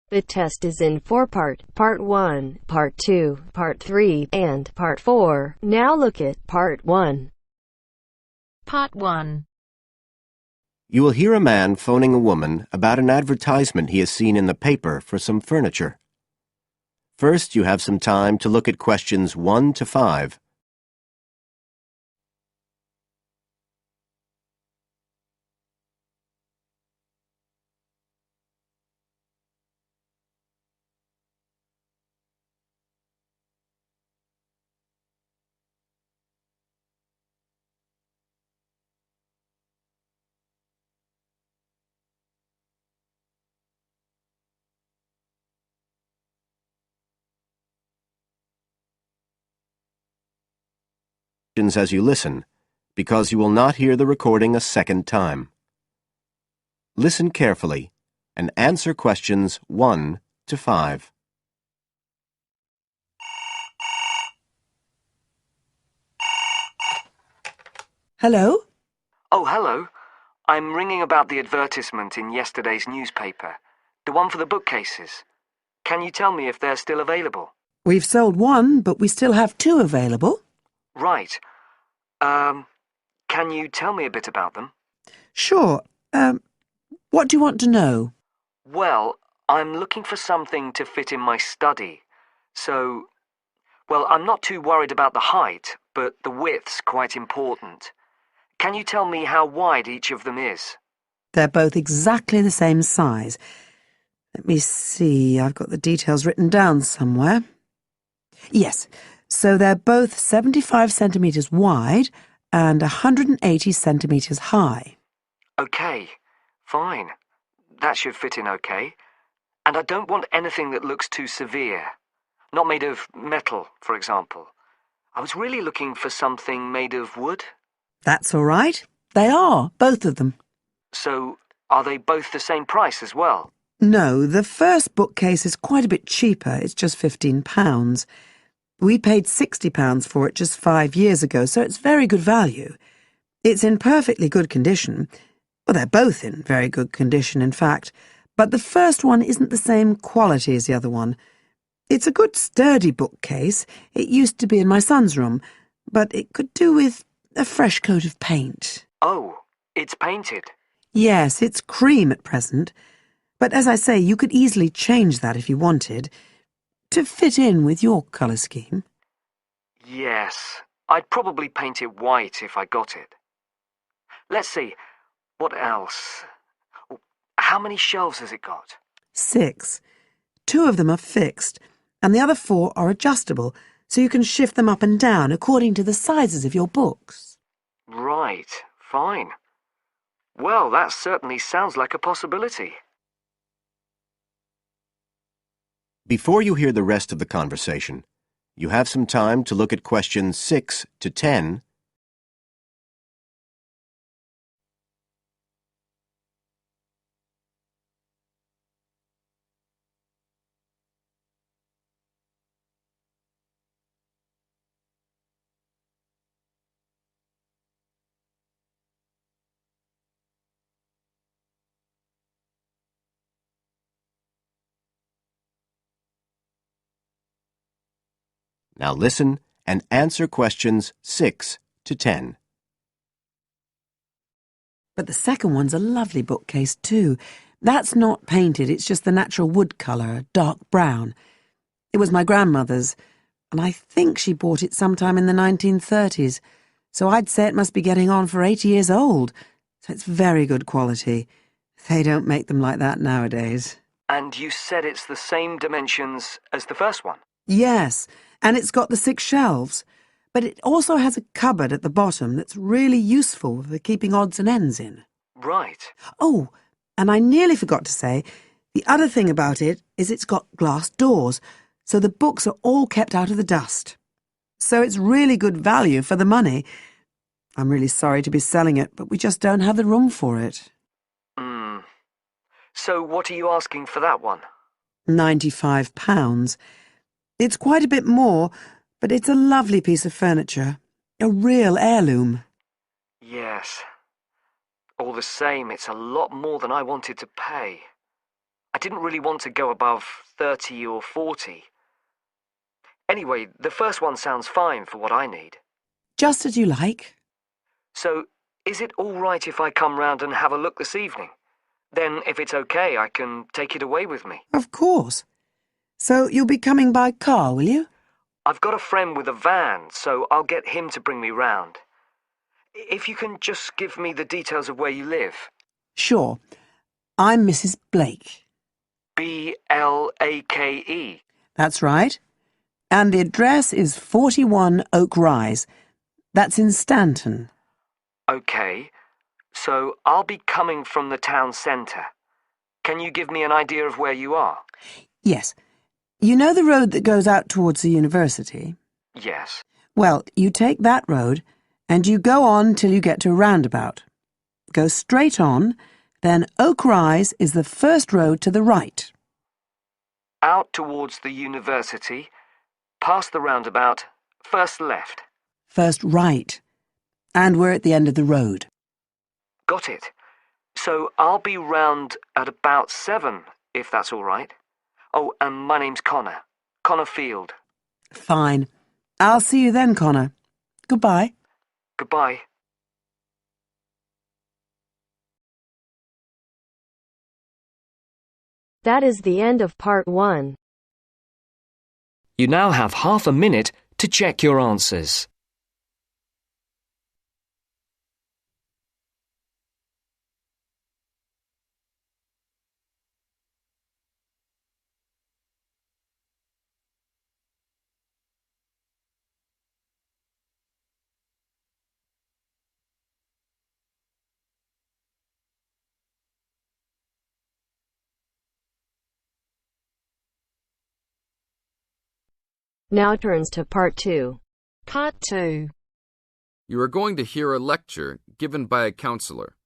The test is in 4-part, Part 1, Part 2, Part 3, and Part 4. Now look at Part 1. Part 1. You will hear a man phoning a woman about an advertisement he has seen in the paper for some furniture. First, you have some time to look at questions 1 to 5. As you listen, because you will not hear the recording a second time. Listen carefully and answer questions 1 to 5. Hello? Oh, hello. I'm ringing about the advertisement in yesterday's newspaper. The one for the bookcases. Can you tell me if they're still available? We've sold one, but we still have 2 available. Right. Can you tell me a bit about them? Sure. What do you want to know? Well, I'm looking for something to fit in my study. I'm not too worried about the height, but the width's quite important. Can you tell me how wide each of them is? They're both exactly the same size. Let me see, I've got the details written down somewhere. Yes, so they're both 75 centimetres wide and 180 centimetres high. Okay, fine. That should fit in okay. And I don't want anything that looks too severe. Not made of metal, for example. I was really looking for something made of wood. That's all right. They are, both of them. So, are they both the same price as well? No, the first bookcase is quite a bit cheaper. It's just £15. We paid £60 for it just 5 years ago, so it's very good value. It's in perfectly good condition. Well, they're both in very good condition, in fact. But the first one isn't the same quality as the other one. It's a good, sturdy bookcase. It used to be in my son's room, but it could do with a fresh coat of paint. Oh, it's painted? Yes, it's cream at present. But as I say, you could easily change that if you wanted, to fit in with your colour scheme. Yes, I'd probably paint it white if I got it. Let's see, what else? How many shelves has it got? 6. 2 of them are fixed, and the other 4 are adjustable, so you can shift them up and down according to the sizes of your books. Right, fine. Well, that certainly sounds like a possibility. Before you hear the rest of the conversation, you have some time to look at questions 6 to 10. Now listen and answer questions 6 to 10. But the second one's a lovely bookcase too. That's not painted, it's just the natural wood colour, dark brown. It was my grandmother's, and I think she bought it sometime in the 1930s, so I'd say it must be getting on for 80 years old, so it's very good quality. They don't make them like that nowadays. And you said it's the same dimensions as the first one? Yes, and it's got the 6 shelves, but it also has a cupboard at the bottom that's really useful for keeping odds and ends in. Right. Oh, and I nearly forgot to say, the other thing about it is it's got glass doors, so the books are all kept out of the dust. So it's really good value for the money. I'm really sorry to be selling it, but we just don't have the room for it. So what are you asking for that one? £95. It's quite a bit more, but it's a lovely piece of furniture. A real heirloom. Yes. All the same, it's a lot more than I wanted to pay. I didn't really want to go above 30 or 40. Anyway, the first one sounds fine for what I need. Just as you like. So, is it all right if I come round and have a look this evening? Then, if it's okay, I can take it away with me. Of course. So you'll be coming by car, will you? I've got a friend with a van, so I'll get him to bring me round. If you can just give me the details of where you live. Sure. I'm Mrs. Blake. Blake. That's right. And the address is 41 Oak Rise. That's in Stanton. Okay, so I'll be coming from the town centre. Can you give me an idea of where you are? Yes. You know the road that goes out towards the university? Yes. Well, you take that road and you go on till you get to a roundabout. Go straight on, then Oak Rise is the first road to the right. Out towards the university, past the roundabout, first left. First right. And we're at the end of the road. Got it. So I'll be round at about 7, if that's all right. Oh, and my name's Connor. Connor Field. Fine. I'll see you then, Connor. Goodbye. Goodbye. That is the end of part 1. You now have half a minute to check your answers. Now turns to part 2. Part 2. You are going to hear a lecture given by a counselor.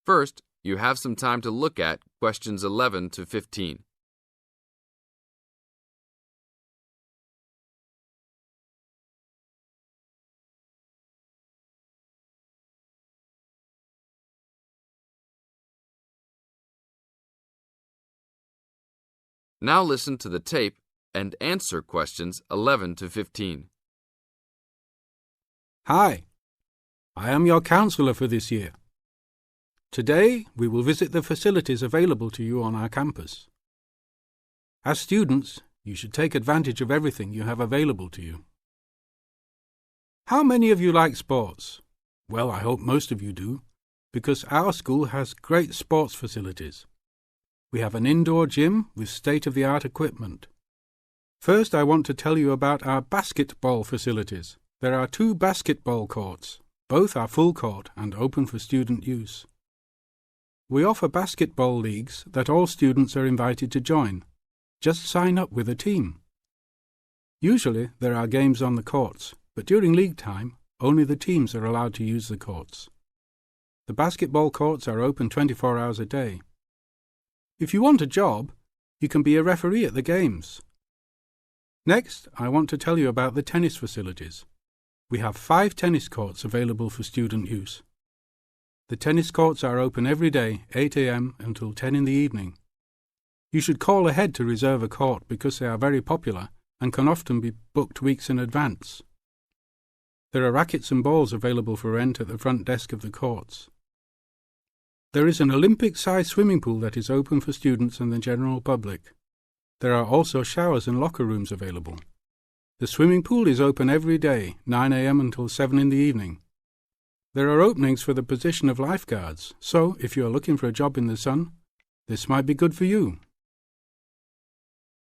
First, you have some time to look at questions 11 to 15. Now listen to the tape and answer questions 11 to 15. Hi, I am your counsellor for this year. Today, we will visit the facilities available to you on our campus. As students, you should take advantage of everything you have available to you. How many of you like sports? Well, I hope most of you do, because our school has great sports facilities. We have an indoor gym with state-of-the-art equipment. First, I want to tell you about our basketball facilities. There are 2 basketball courts. Both are full court and open for student use. We offer basketball leagues that all students are invited to join. Just sign up with a team. Usually, there are games on the courts, but during league time, only the teams are allowed to use the courts. The basketball courts are open 24 hours a day. If you want a job, you can be a referee at the games. Next, I want to tell you about the tennis facilities. We have 5 tennis courts available for student use. The tennis courts are open every day, 8 a.m. until 10 in the evening. You should call ahead to reserve a court because they are very popular and can often be booked weeks in advance. There are rackets and balls available for rent at the front desk of the courts. There is an Olympic-sized swimming pool that is open for students and the general public. There are also showers and locker rooms available. The swimming pool is open every day, 9 a.m. until 7 in the evening. There are openings for the position of lifeguards, so if you are looking for a job in the sun, this might be good for you.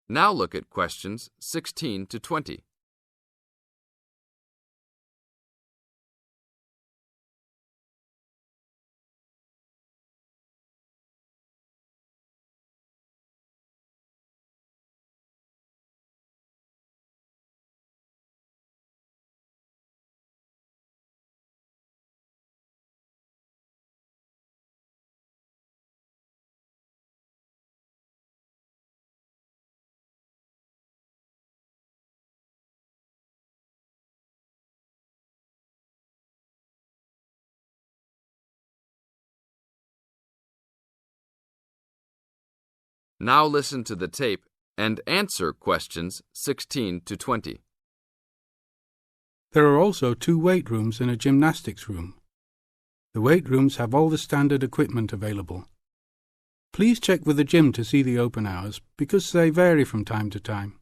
Now look at questions 16 to 20. Now listen to the tape and answer questions 16 to 20. There are also 2 weight rooms and a gymnastics room. The weight rooms have all the standard equipment available. Please check with the gym to see the open hours because they vary from time to time.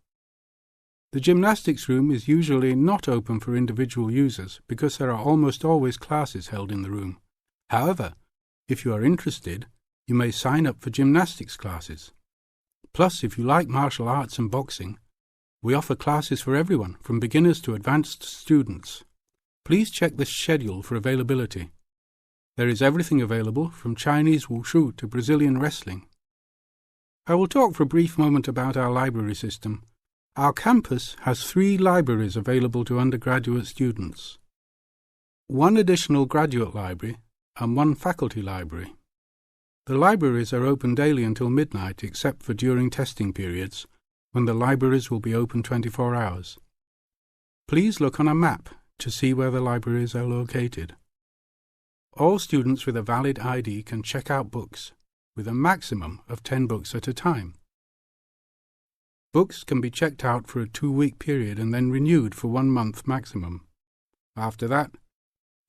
The gymnastics room is usually not open for individual users because there are almost always classes held in the room. However, if you are interested, you may sign up for gymnastics classes. Plus, if you like martial arts and boxing, we offer classes for everyone, from beginners to advanced students. Please check the schedule for availability. There is everything available, from Chinese wushu to Brazilian wrestling. I will talk for a brief moment about our library system. Our campus has 3 libraries available to undergraduate students, 1 additional graduate library and 1 faculty library. The libraries are open daily until midnight except for during testing periods, when the libraries will be open 24 hours. Please look on a map to see where the libraries are located. All students with a valid ID can check out books, with a maximum of 10 books at a time. Books can be checked out for a 2-week period and then renewed for 1 month maximum. After that,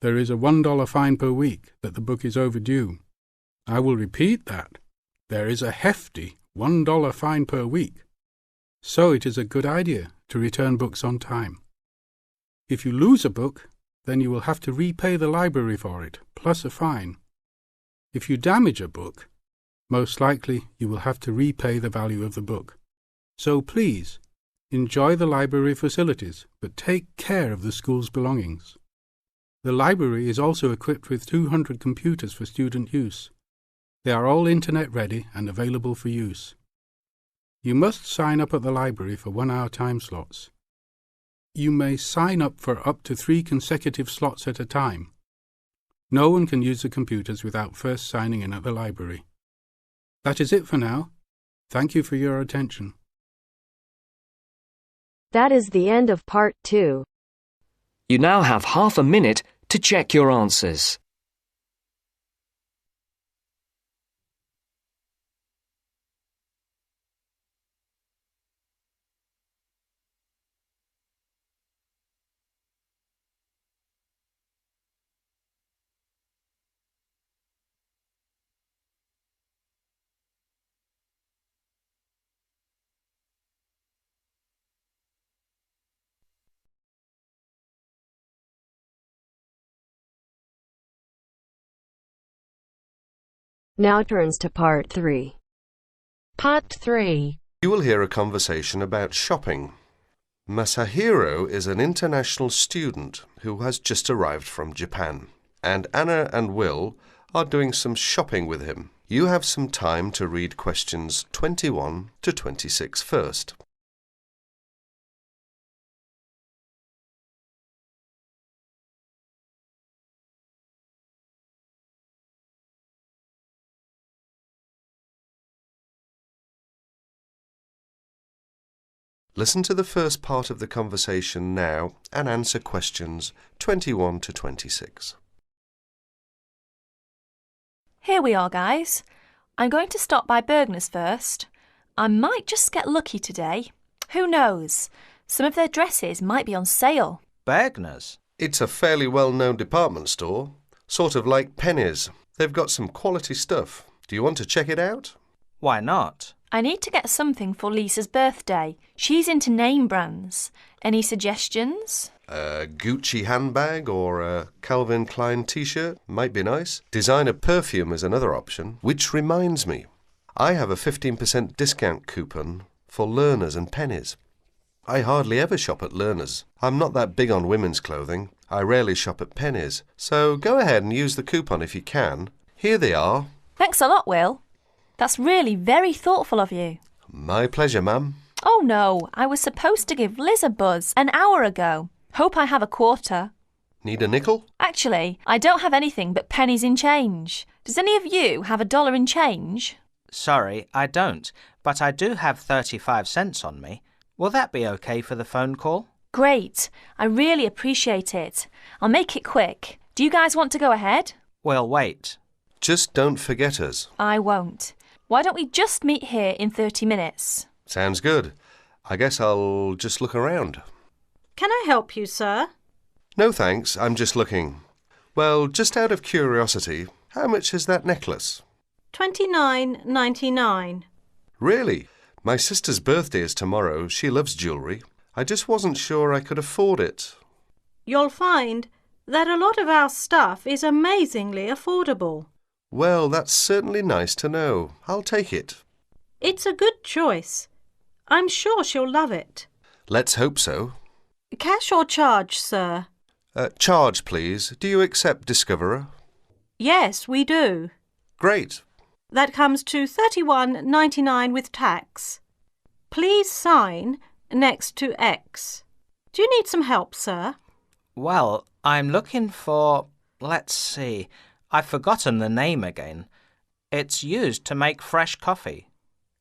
there is a $1 fine per week that the book is overdue. I will repeat that. There is a hefty $1 fine per week. So it is a good idea to return books on time. If you lose a book, then you will have to repay the library for it, plus a fine. If you damage a book, most likely you will have to repay the value of the book. So please, enjoy the library facilities, but take care of the school's belongings. The library is also equipped with 200 computers for student use. They are all internet ready and available for use. You must sign up at the library for 1-hour time slots. You may sign up for up to 3 consecutive slots at a time. No one can use the computers without first signing in at the library. That is it for now. Thank you for your attention. That is the end of part 2. You now have half a minute to check your answers. Now turns to part 3. Part 3. You will hear a conversation about shopping. Masahiro is an international student who has just arrived from Japan, and Anna and Will are doing some shopping with him. You have some time to read questions 21 to 26 first. Listen to the first part of the conversation now and answer questions 21 to 26. Here we are, guys. I'm going to stop by Bergner's first. I might just get lucky today. Who knows? Some of their dresses might be on sale. Bergner's? It's a fairly well-known department store, sort of like Penny's. They've got some quality stuff. Do you want to check it out? Why not? I need to get something for Lisa's birthday. She's into name brands. Any suggestions? A Gucci handbag or a Calvin Klein t-shirt might be nice. Designer perfume is another option. Which reminds me, I have a 15% discount coupon for Learners and Pennies. I hardly ever shop at Learners. I'm not that big on women's clothing. I rarely shop at Pennies. So go ahead and use the coupon if you can. Here they are. Thanks a lot, Will. That's really very thoughtful of you. My pleasure, ma'am. Oh no, I was supposed to give Liz a buzz an hour ago. Hope I have a quarter. Need a nickel? Actually, I don't have anything but pennies in change. Does any of you have $1 in change? Sorry, I don't, but I do have 35 cents on me. Will that be okay for the phone call? Great. I really appreciate it. I'll make it quick. Do you guys want to go ahead? We'll wait. Just don't forget us. I won't. Why don't we just meet here in 30 minutes? Sounds good. I guess I'll just look around. Can I help you, sir? No thanks, I'm just looking. Well, just out of curiosity, how much is that necklace? $29.99. Really? My sister's birthday is tomorrow. She loves jewellery. I just wasn't sure I could afford it. You'll find that a lot of our stuff is amazingly affordable. Well, that's certainly nice to know. I'll take it. It's a good choice. I'm sure she'll love it. Let's hope so. Cash or charge, sir? Charge, please. Do you accept Discoverer? Yes, we do. Great. That comes to $31.99 with tax. Please sign next to X. Do you need some help, sir? Well, I'm looking for... let's see. I've forgotten the name again. It's used to make fresh coffee.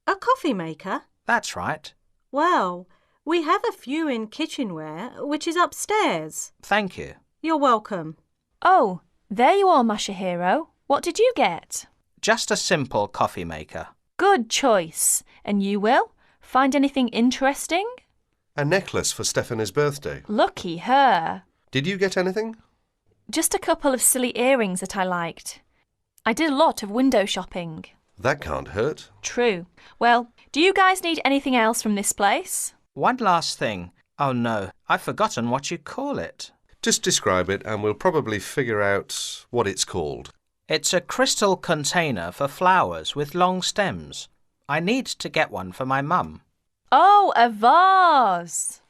A coffee maker? That's right. Well, we have a few in kitchenware, which is upstairs. Thank you. You're welcome. Oh, there you are, Masahiro. What did you get? Just a simple coffee maker. Good choice. And you, Will? Find anything interesting? A necklace for Stephanie's birthday. Lucky her. Did you get anything? Just a couple of silly earrings that I liked. I did a lot of window shopping. That can't hurt. True. Well, do you guys need anything else from this place? One last thing. Oh no, I've forgotten what you call it. Just describe it and we'll probably figure out what it's called. It's a crystal container for flowers with long stems. I need to get one for my mum. Oh, a vase.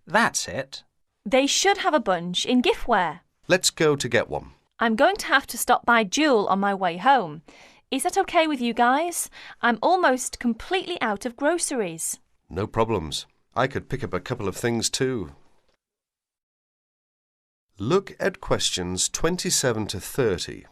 That's it. They should have a bunch in giftware. Let's go to get one. I'm going to have to stop by Jewel on my way home. Is that okay with you guys? I'm almost completely out of groceries. No problems. I could pick up a couple of things too. Look at questions 27 to 30.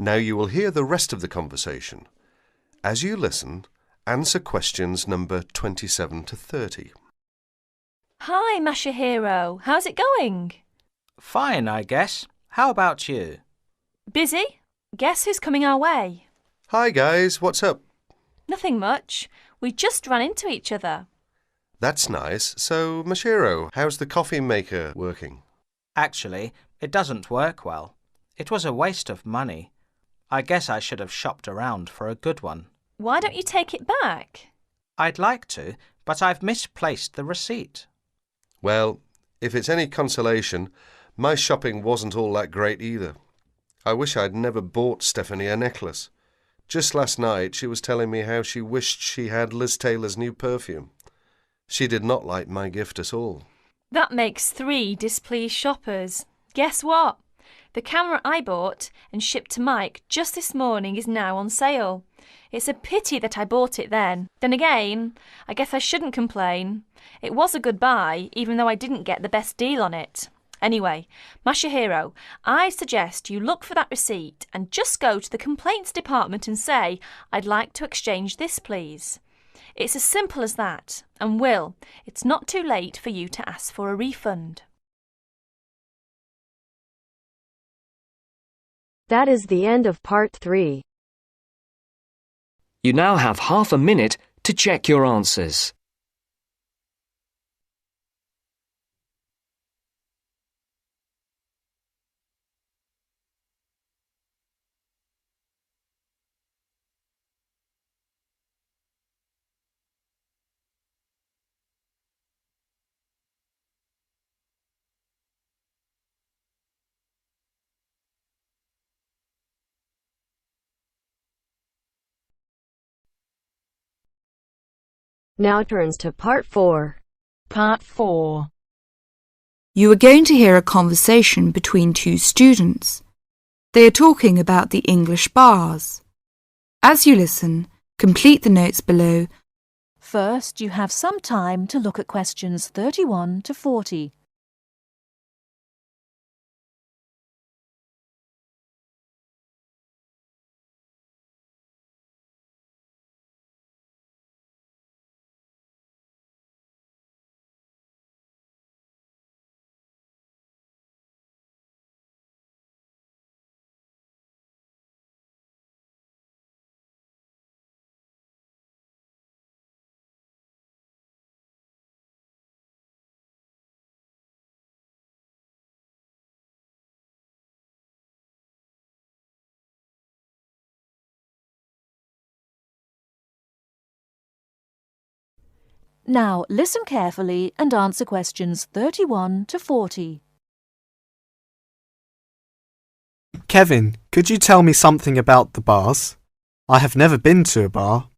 Now you will hear the rest of the conversation. As you listen, answer questions number 27 to 30. Hi, Masahiro. How's it going? Fine, I guess. How about you? Busy? Guess who's coming our way? Hi guys, what's up? Nothing much. We just ran into each other. That's nice. So, Mashiro, how's the coffee maker working? Actually, it doesn't work well. It was a waste of money. I guess I should have shopped around for a good one. Why don't you take it back? I'd like to, but I've misplaced the receipt. Well, if it's any consolation, my shopping wasn't all that great either. I wish I'd never bought Stephanie a necklace. Just last night she was telling me how she wished she had Liz Taylor's new perfume. She did not like my gift at all. That makes 3 displeased shoppers. Guess what? The camera I bought and shipped to Mike just this morning is now on sale. It's a pity that I bought it then. Then again, I guess I shouldn't complain. It was a good buy, even though I didn't get the best deal on it. Anyway, Masahiro, I suggest you look for that receipt and just go to the complaints department and say, I'd like to exchange this, please. It's as simple as that. And Will, it's not too late for you to ask for a refund. That is the end of part 3. You now have half a minute to check your answers. Now turns to part 4. Part 4. You are going to hear a conversation between 2 students. They are talking about the English bars. As you listen, complete the notes below. First, you have some time to look at questions 31 to 40. Now, listen carefully and answer questions 31 to 40. Kevin, could you tell me something about the bars? I have never been to a bar.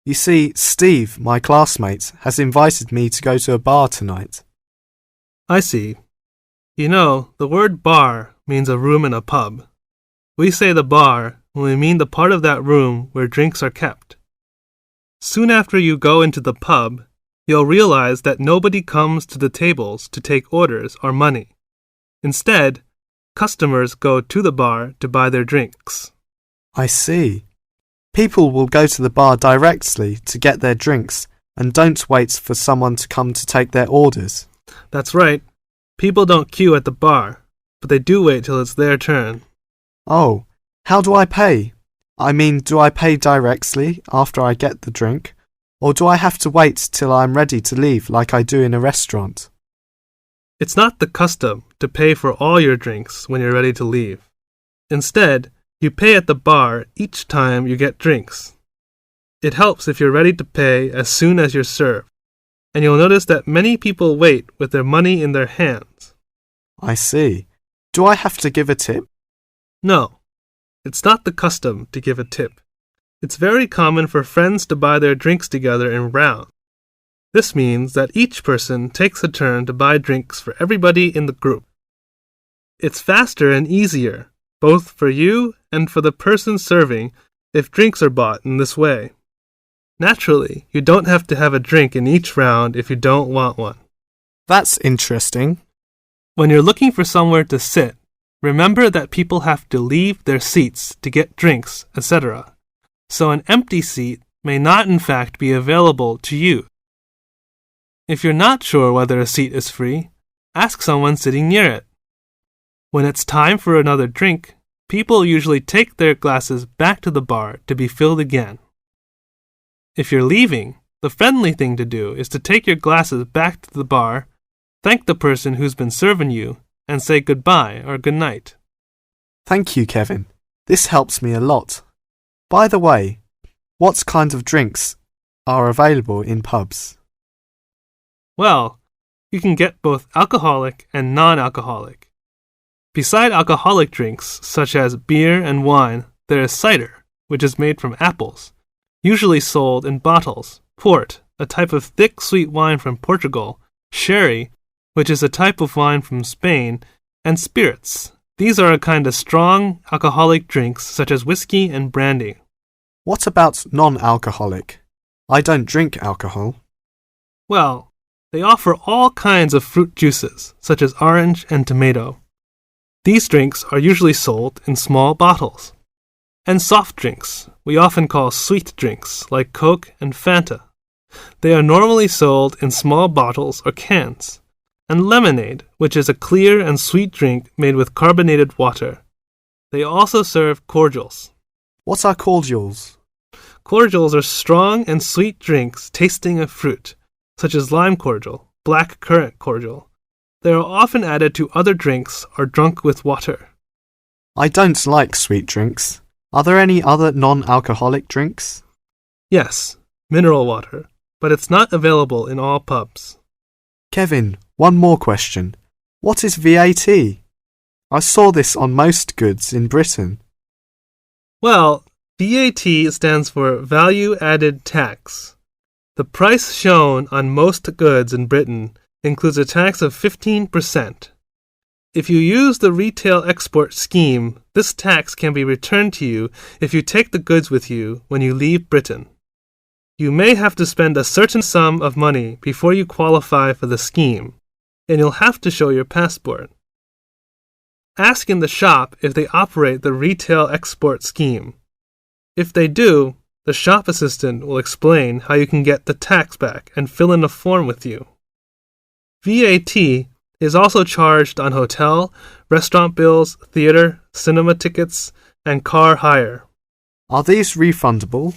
You see, Steve, my classmate, has invited me to go to a bar tonight. I see. You know, the word bar means a room in a pub. We say the bar when we mean the part of that room where drinks are kept. Soon after you go into the pub, you'll realize that nobody comes to the tables to take orders or money. Instead, customers go to the bar to buy their drinks. I see. People will go to the bar directly to get their drinks and don't wait for someone to come to take their orders. That's right. People don't queue at the bar, but they do wait till it's their turn. Oh, how do I pay? I mean, do I pay directly after I get the drink? Or do I have to wait till I'm ready to leave like I do in a restaurant? It's not the custom to pay for all your drinks when you're ready to leave. Instead, you pay at the bar each time you get drinks. It helps if you're ready to pay as soon as you're served, and you'll notice that many people wait with their money in their hands. I see. Do I have to give a tip? No, it's not the custom to give a tip. It's very common for friends to buy their drinks together in rounds. This means that each person takes a turn to buy drinks for everybody in the group. It's faster and easier, both for you and for the person serving, if drinks are bought in this way. Naturally, you don't have to have a drink in each round if you don't want one. That's interesting. When you're looking for somewhere to sit, remember that people have to leave their seats to get drinks, etc. So an empty seat may not in fact be available to you. If you're not sure whether a seat is free, ask someone sitting near it. When it's time for another drink, people usually take their glasses back to the bar to be filled again. If you're leaving, the friendly thing to do is to take your glasses back to the bar, thank the person who's been serving you, and say goodbye or goodnight. Thank you, Kevin. This helps me a lot. By the way, what kind of drinks are available in pubs? Well, you can get both alcoholic and non-alcoholic. Beside alcoholic drinks, such as beer and wine, there is cider, which is made from apples, usually sold in bottles, port, a type of thick sweet wine from Portugal, sherry, which is a type of wine from Spain, and spirits. These are a kind of strong alcoholic drinks such as whiskey and brandy. What about non-alcoholic? I don't drink alcohol. Well, they offer all kinds of fruit juices, such as orange and tomato. These drinks are usually sold in small bottles. And soft drinks, we often call sweet drinks, like Coke and Fanta. They are normally sold in small bottles or cans. And lemonade, which is a clear and sweet drink made with carbonated water. They also serve cordials. What are cordials? Cordials are strong and sweet drinks tasting of fruit, such as lime cordial, black currant cordial. They are often added to other drinks or drunk with water. I don't like sweet drinks. Are there any other non-alcoholic drinks? Yes, mineral water, but it's not available in all pubs. Kevin, one more question. What is VAT? I saw this on most goods in Britain. Well, VAT stands for Value Added Tax. The price shown on most goods in Britain includes a tax of 15%. If you use the retail export scheme, this tax can be returned to you if you take the goods with you when you leave Britain. You may have to spend a certain sum of money before you qualify for the scheme, and you'll have to show your passport. Ask in the shop if they operate the retail export scheme. If they do, the shop assistant will explain how you can get the tax back and fill in a form with you. VAT is also charged on hotel, restaurant bills, theater, cinema tickets, and car hire. Are these refundable?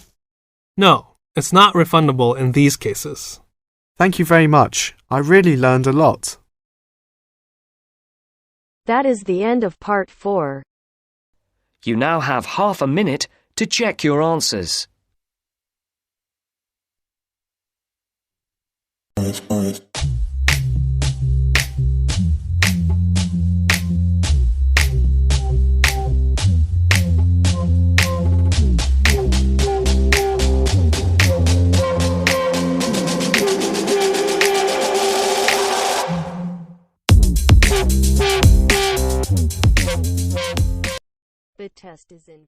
No, it's not refundable in these cases. Thank you very much. I really learned a lot. That is the end of part 4. You now have half a minute to check your answers. The test is in